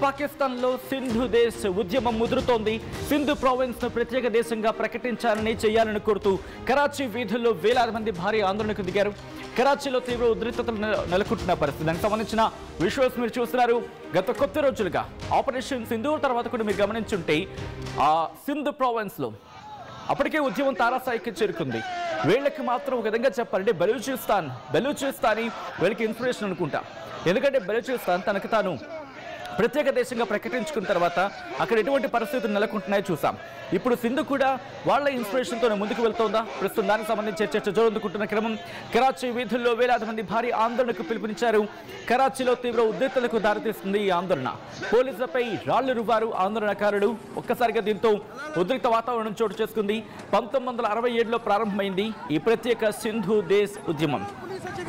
పాకిస్తాన్లో సింధు దేశ్ ఉద్యమం ముదురుతోంది. సింధు ప్రావిన్స్ ను ప్రత్యేక దేశంగా ప్రకటించాలని చేయాలని కోరుతూ కరాచీ వీధుల్లో వేలాది మంది భారీ ఆందోళనకు దిగారు. కరాచీలో తీవ్ర ఉద్రిక్తతలు నెలకొంటున్న పరిస్థితి. దానికి సంబంధించిన విజువల్స్ మీరు చూస్తున్నారు. గత కొద్ది రోజులుగా ఆపరేషన్ సింధూర్ తర్వాత కూడా మీరు గమనించుంటే ఆ సింధు ప్రావిన్స్ లో అప్పటికే ఉద్యమం తారాస్థాయికి చేరుకుంది. వీళ్ళకి మాత్రం ఒక విధంగా చెప్పాలంటే బెలూచిస్తానీ వీళ్ళకి ఇన్స్పిరేషన్ అనుకుంటా. ఎందుకంటే బెలూచిస్తాన్ తనకు తాను ప్రత్యేక దేశంగా ప్రకటించుకున్న తర్వాత అక్కడ ఎటువంటి పరిస్థితులు నెలకొంటున్నాయో చూసాం. ఇప్పుడు సింధు కూడా వాళ్ళ ఇన్స్పిరేషన్తో ముందుకు వెళ్తోందా? ప్రస్తుతం దానికి సంబంధించి చర్చ జోరందుకుంటున్న క్రమం. కరాచీ వీధుల్లో వేలాది మంది భారీ ఆందోళనకు పిలుపునిచ్చారు. కరాచీలో తీవ్ర ఉద్రిక్తతలకు దారితీస్తుంది ఈ ఆందోళన. పోలీసులపై రాళ్లు రువ్వారు ఆందోళనకారులు. ఒక్కసారిగా దీంతో ఉద్రిక్త వాతావరణం చోటు చేసుకుంది. 1967లో ప్రారంభమైంది ఈ ప్రత్యేక సింధు దేశ్ ఉద్యమం.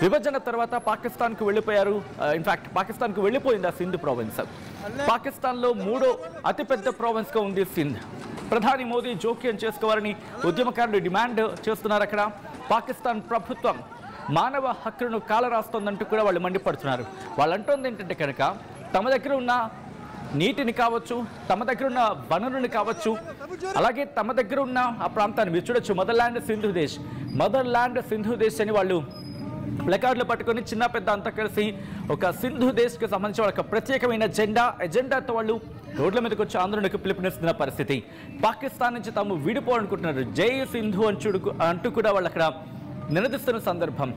విభజన తర్వాత పాకిస్తాన్కు వెళ్ళిపోయారు. ఇన్ఫాక్ట్ పాకిస్తాన్కు వెళ్ళిపోయింది ఆ సింధు ప్రావిన్స్. పాకిస్తాన్లో మూడో అతిపెద్ద ప్రావిన్స్ గా ఉంది సింధ్. ప్రధాని మోదీ జోక్యం చేసుకోవాలని ఉద్యమకారులు డిమాండ్ చేస్తున్నారు. అక్కడ పాకిస్తాన్ ప్రభుత్వం మానవ హక్కులను కాలరాస్తోందంటూ కూడా వాళ్ళు మండిపడుతున్నారు. వాళ్ళు అంటోంది ఏంటంటే కనుక తమ దగ్గర ఉన్న నీటిని కావచ్చు, తమ దగ్గర ఉన్న వనరుని కావచ్చు, అలాగే తమ దగ్గర ఉన్న ఆ ప్రాంతాన్ని మీరు చూడొచ్చు. మదర్ ల్యాండ్ సింధు దేశ్ అని వాళ్ళు ప్లకార్డులు పట్టుకొని చిన్న పెద్ద అంతా కలిసి ఒక సింధు దేశ్కి సంబంధించి వాళ్ళకి ప్రత్యేకమైన ఎజెండాతో వాళ్ళు రోడ్ల మీదకి వచ్చి ఆందోళనకు పిలుపునిస్తున్న పరిస్థితి. పాకిస్తాన్ నుంచి తాము విడిపోవాలనుకుంటున్నారు. జై సింధు అంటూ కూడా వాళ్ళు అక్కడ నినదిస్తున్న సందర్భం.